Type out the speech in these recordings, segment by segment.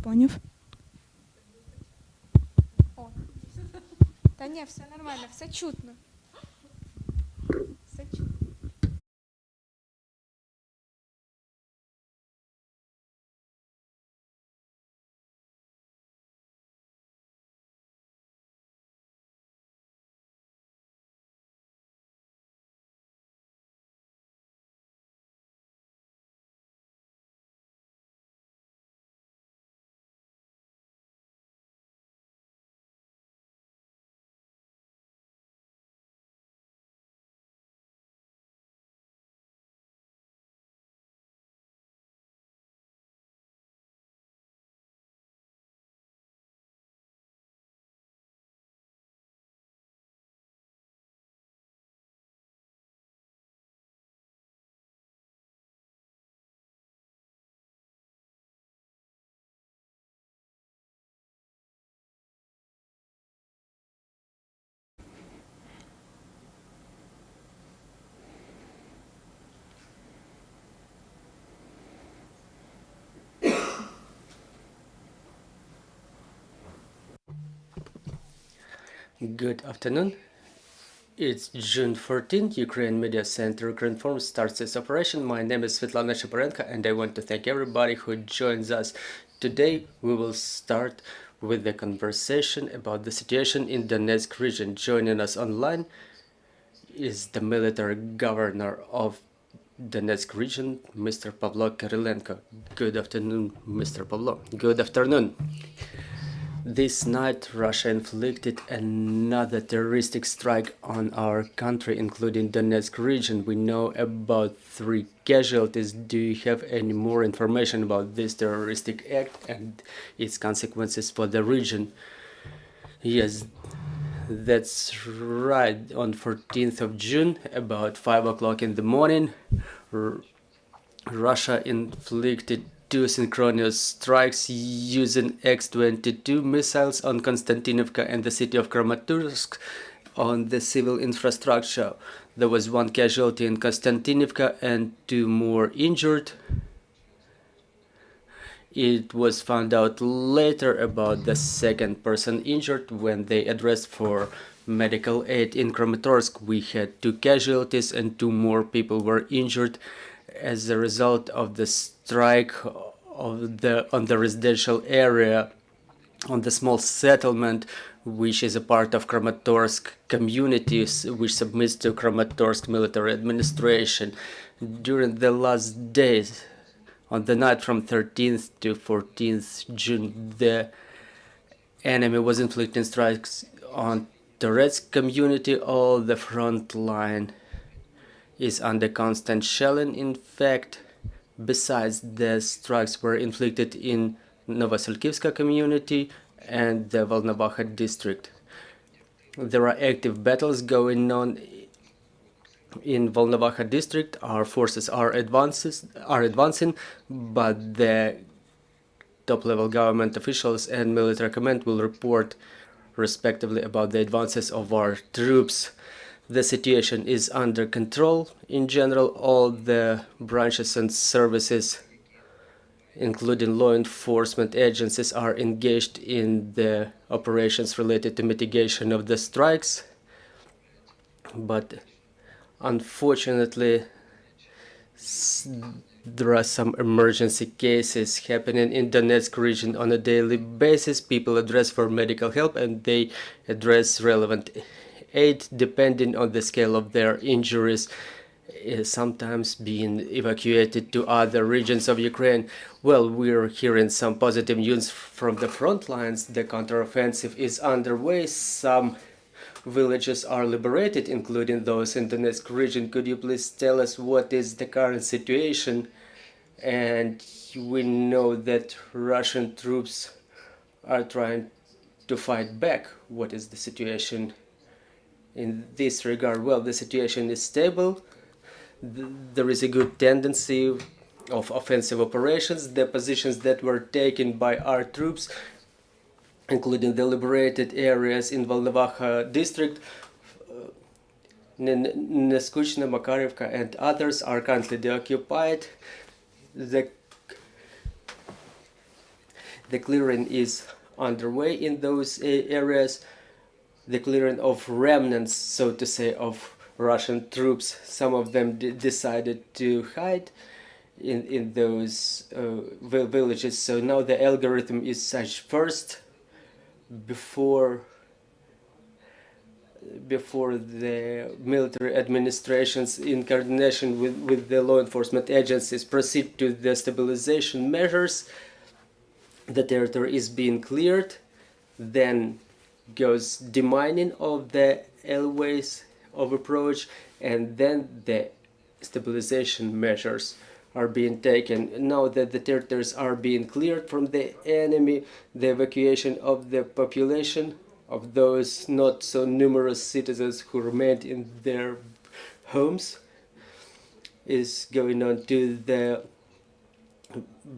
поняв. О. Та ні, все нормально, все чутно. Все чутно. Good afternoon. It's June 14th. Ukraine Media Center Ukrinform starts its operation. My name is Svetlana Shaparenko and I want to thank everybody who joins us. Today we will start with the conversation about the situation in Donetsk region. Joining us online is the military governor of Donetsk region, Mr. Pavlo Kyrylenko. Good afternoon, Mr. Pavlo. Good afternoon. This night, Russia inflicted another terroristic strike on our country, including Donetsk region. We know about 3 casualties. Do you have any more information about this terroristic act and its consequences for the region? Yes, that's right. On 14th of June, about 5 o'clock in the morning, Russia inflicted 2 synchronous strikes using X-22 missiles on Konstantinovka and the city of Kramatorsk on the civil infrastructure. There was 1 casualty in Konstantinovka and 2 more injured. It was found out later about the 2nd person injured when they addressed for medical aid in Kramatorsk. We had 2 casualties and 2 more people were injured as a result of the strike on the residential area on the small settlement which is a part of Kramatorsk communities which submits to Kramatorsk military administration. During the last days, on the night from 13th to 14th June, the enemy was inflicting strikes on Donetsk community. All the front line is under constant shelling. In fact, besides, the strikes were inflicted in Novoselkivska community and the Volnovakha district. There are active battles going on in Volnovakha district. Our forces are advancing, but the top-level government officials and military command will report respectively about the advances of our troops. The situation is under control. In general, all the branches and services, including law enforcement agencies, are engaged in the operations related to mitigation of the strikes. But unfortunately, there are some emergency cases happening in Donetsk region on a daily basis. People address for medical help and they address relevant aid depending on the scale of their injuries, sometimes being evacuated to other regions of Ukraine. Well, we're hearing some positive news from the front lines. The counteroffensive is underway. Some villages are liberated, including those in the Donetsk region. Could you please tell us what is the current situation? And we know that Russian troops are trying to fight back. What is the situation in this regard? Well, the situation is stable. There is a good tendency of offensive operations. The positions that were taken by our troops, including the liberated areas in Volnovakha district, Neskuchna, Makarivka, and others, are currently deoccupied. The clearing is underway in those areas. The clearing of remnants, so to say, of Russian troops. Some of them decided to hide in those villages. So now the algorithm is such: first, before the military administrations in coordination with the law enforcement agencies proceed to the stabilization measures, the territory is being cleared, then goes demining of the alleyways of approach, and then the stabilization measures are being taken. Now that the territories are being cleared from the enemy, the evacuation of the population, of those not so numerous citizens who remained in their homes, is going on to the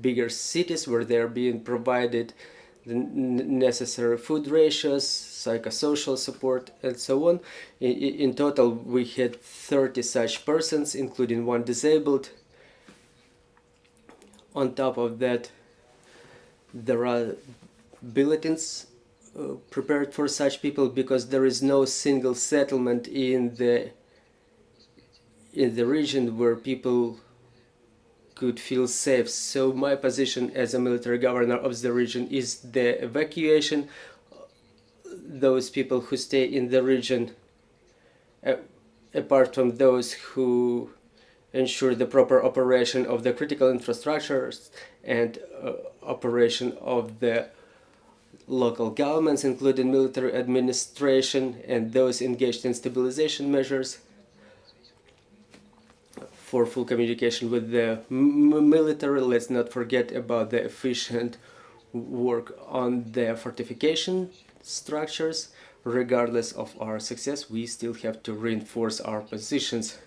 bigger cities where they are being provided the necessary food ratios, psychosocial support, and so on. In total, we had 30 such persons, including one disabled. On top of that, there are bulletins prepared for such people, because there is no single settlement in the region where people could feel safe. So my position as a military governor of the region is the evacuation. Those people who stay in the region, apart from those who ensure the proper operation of the critical infrastructures and operation of the local governments, including military administration, and those engaged in stabilization measures, for full communication with the military. Let's not forget about the efficient work on the fortification structures. Regardless of our success, we still have to reinforce our positions.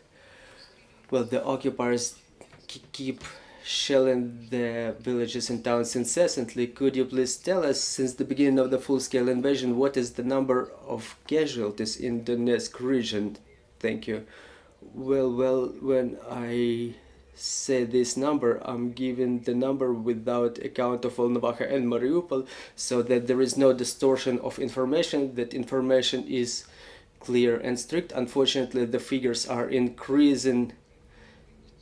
Well, the occupiers keep shelling the villages and towns incessantly. Could you please tell us, since the beginning of the full-scale invasion, what is the number of casualties in the Donetsk region? Thank you. Well, when I say this number, I'm giving the number without account of Volnovakha and Mariupol, so that there is no distortion of information, that information is clear and strict. Unfortunately, the figures are increasing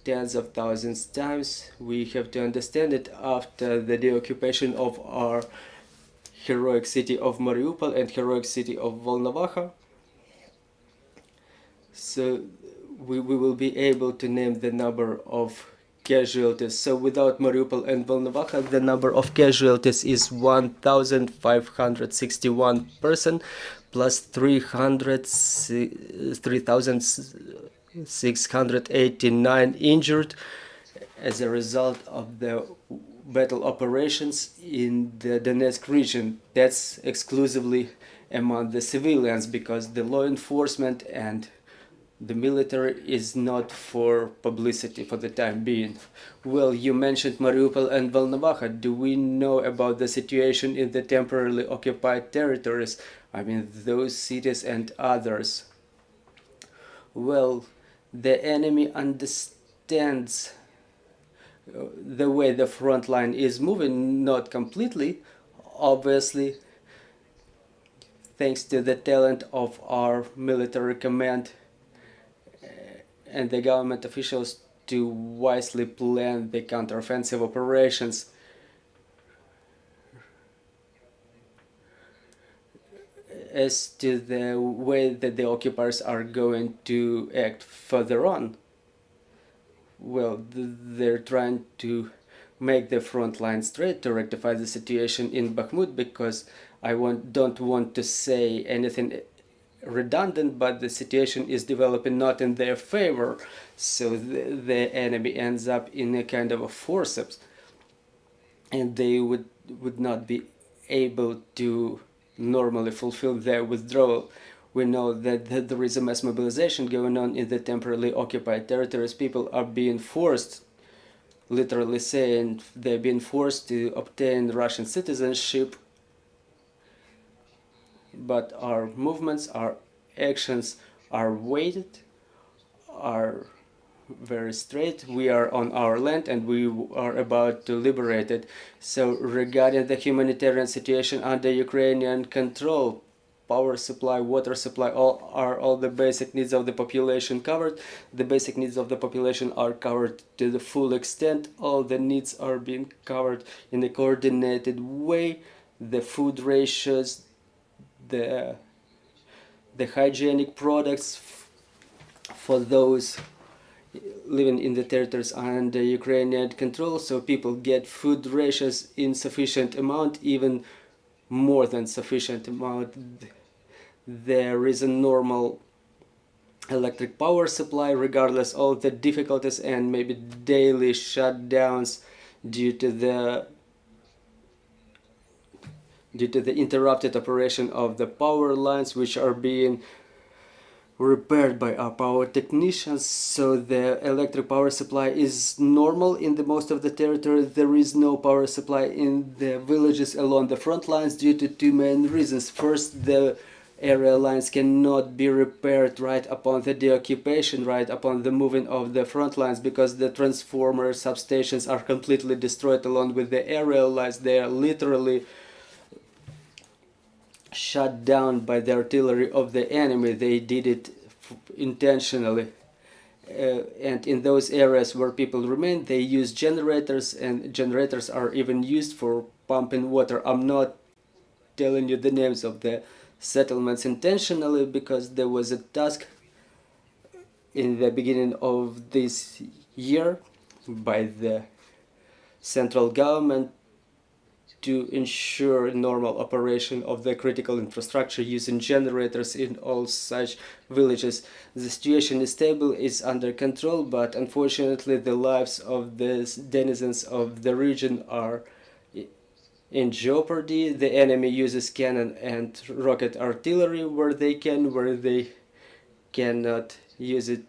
tens of thousands times. We have to understand it after the deoccupation of our heroic city of Mariupol and heroic city of Volnovakha. So we will be able to name the number of casualties. So without Mariupol and Volnovakha, the number of casualties is 1,561 person plus 3,689 injured as a result of the battle operations in the Donetsk region. That's exclusively among the civilians, because the law enforcement and the military is not for publicity for the time being. Well, you mentioned Mariupol and Volnovakha. Do we know about the situation in the temporarily occupied territories? I mean, those cities and others. Well, the enemy understands the way the front line is moving, not completely, obviously, thanks to the talent of our military command and the government officials to wisely plan the counteroffensive operations. As to the way that the occupiers are going to act further on, well, they're trying to make the front line straight to rectify the situation in Bakhmut, because I don't want to say anything redundant, but the situation is developing not in their favor, so the enemy ends up in a kind of a forceps, and they would not be able to normally fulfill their withdrawal. We know that there is a mass mobilization going on in the temporarily occupied territories. People are being forced, literally saying they're being forced to obtain Russian citizenship, but our movements, our actions are weighted, are very straight. We are on our land and we are about to liberate it. So regarding the humanitarian situation under Ukrainian control, power supply, water supply, all the basic needs of the population covered. The basic needs of the population are covered to the full extent. All the needs are being covered in a coordinated way. The food ratios, the hygienic products for those living in the territories under Ukrainian control, so people get food ratios in sufficient amount, even more than sufficient amount. There is a normal electric power supply regardless of the difficulties and maybe daily shutdowns due to the interrupted operation of the power lines, which are being repaired by our power technicians. So the electric power supply is normal in the most of the territory. There is no power supply in the villages along the front lines due to two main reasons. First, the area lines cannot be repaired right upon the deoccupation, right upon the moving of the front lines, because the transformer substations are completely destroyed along with the area lines. They are literally shut down by the artillery of the enemy. They did it intentionally. And in those areas where people remain, they use generators, and generators are even used for pumping water. I'm not telling you the names of the settlements intentionally, because there was a task in the beginning of this year by the central government to ensure normal operation of the critical infrastructure using generators in all such villages. The situation is stable, is under control, but unfortunately the lives of the denizens of the region are in jeopardy. The enemy uses cannon and rocket artillery where they cannot use it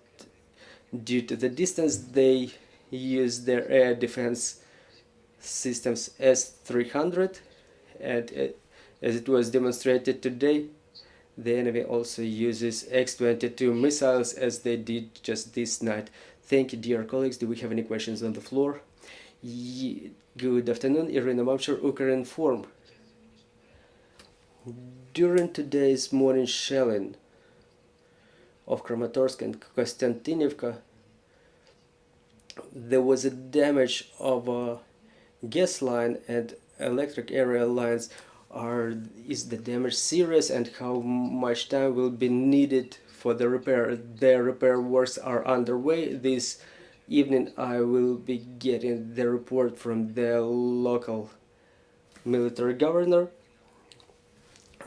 due to the distance. They use their air defense systems S-300, and as it was demonstrated today, the enemy also uses X-22 missiles, as they did just this night. Thank you, dear colleagues. Do we have any questions on the floor? Good afternoon, Irina Mamcher, Ukrinform. During today's morning shelling of Kramatorsk and Konstantinivka, there was a damage of a gas line and electric area lines. Is the damage serious, and how much time will be needed for the repair? The repair works are underway. This evening I will be getting the report from the local military governor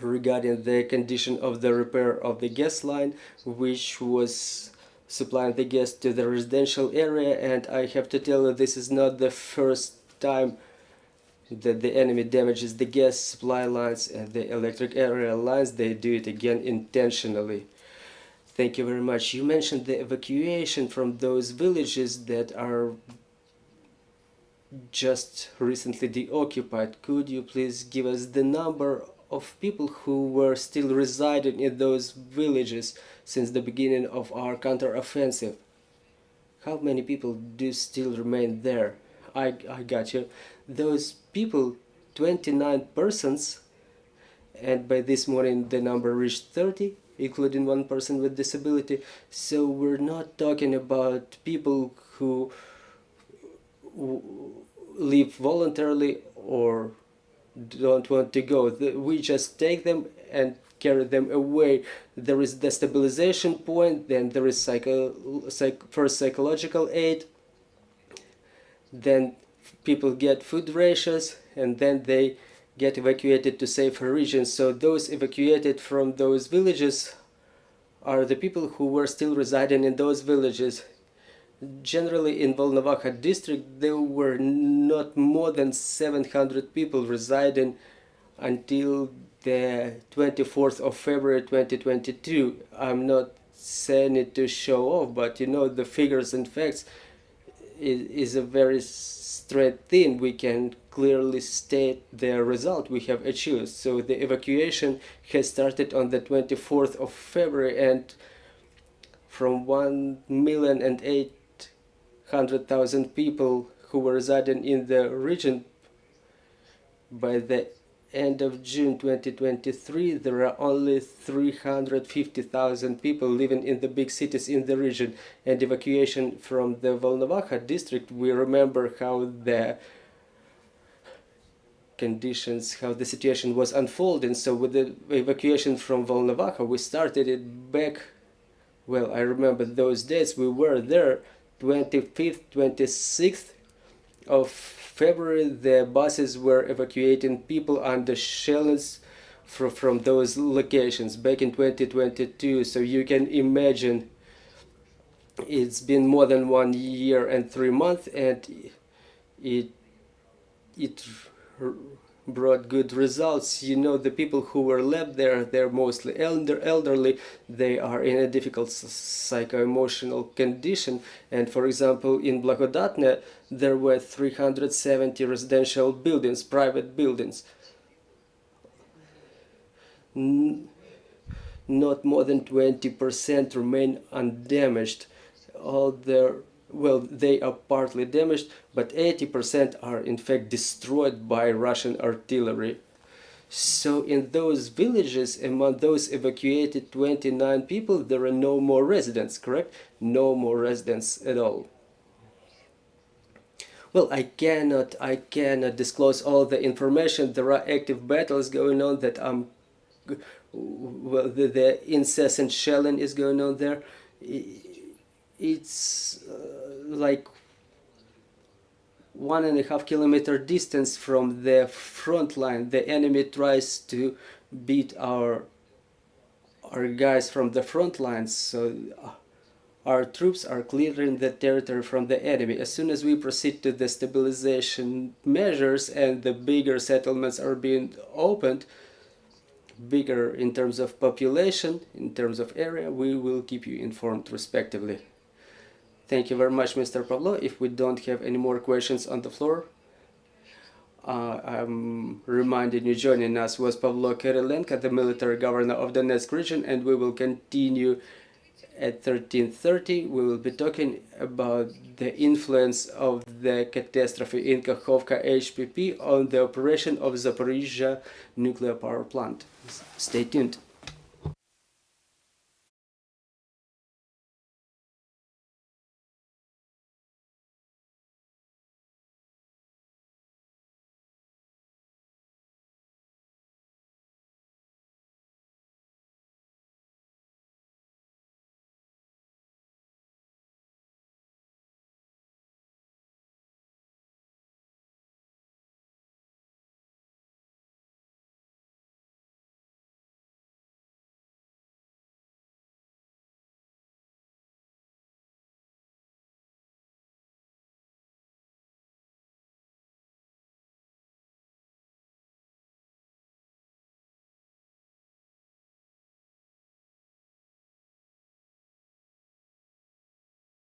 regarding the condition of the repair of the gas line, which was supplying the gas to the residential area. And I have to tell you, this is not the first time that the enemy damages the gas supply lines and the electric area lines. They do it again intentionally. Thank you very much. You mentioned the evacuation from those villages that are just recently deoccupied. Could you please give us the number of people who were still residing in those villages since the beginning of our counteroffensive? How many people do still remain there? I got you. Those people, 29 persons, and by this morning the number reached 30, including one person with disability. So we're not talking about people who leave voluntarily or don't want to go. We just take them and carry them away. There is the stabilization point, then there is first psychological aid, then people get food rations, and then they get evacuated to safer regions. So those evacuated from those villages are the people who were still residing in those villages. Generally in Volnovakha district there were not more than 700 people residing until the 24th of February 2022. I'm not saying it to show off, but you know, the figures and facts is a very straight thing. We can clearly state the result we have achieved. So the evacuation has started on the 24th of February, and from 1,008,000 100,000 people who were residing in the region. By the end of June 2023, there are only 350,000 people living in the big cities in the region, and evacuation from the Volnovakha district, we remember how the conditions, how the situation was unfolding. So with the evacuation from Volnovakha, we started it back, well, I remember those days, we were there 25th, 26th of February. The buses were evacuating people under shells from those locations back in 2022. So you can imagine it's been more than 1 year and 3 months, and it brought good results. You know, the people who were left there, they're mostly elderly, they are in a difficult psycho-emotional condition. And for example, in Blagodatne, there were 370 residential buildings, private buildings. Not more than 20% remain undamaged. All their, well, they are partly damaged, but 80% are in fact destroyed by Russian artillery. So in those villages, among those evacuated 29 people, there are no more residents, correct? No more residents at all. Well, I cannot disclose all the information. There are active battles going on that well, the incessant shelling is going on there. It's like 1.5 kilometer distance from the front line. The enemy tries to beat our guys from the front lines, so our troops are clearing the territory from the enemy. As soon as we proceed to the stabilization measures and the bigger settlements are being opened, bigger in terms of population, in terms of area, we will keep you informed respectively. Thank you very much, Mr. Pavlo. If we don't have any more questions on the floor, I'm reminding you joining us was Pavlo Kyrylenko, the military governor of the Donetsk region, and we will continue at 13:30. We will be talking about the influence of the catastrophe in Kakhovka HPP on the operation of Zaporizhzhia nuclear power plant. Stay tuned.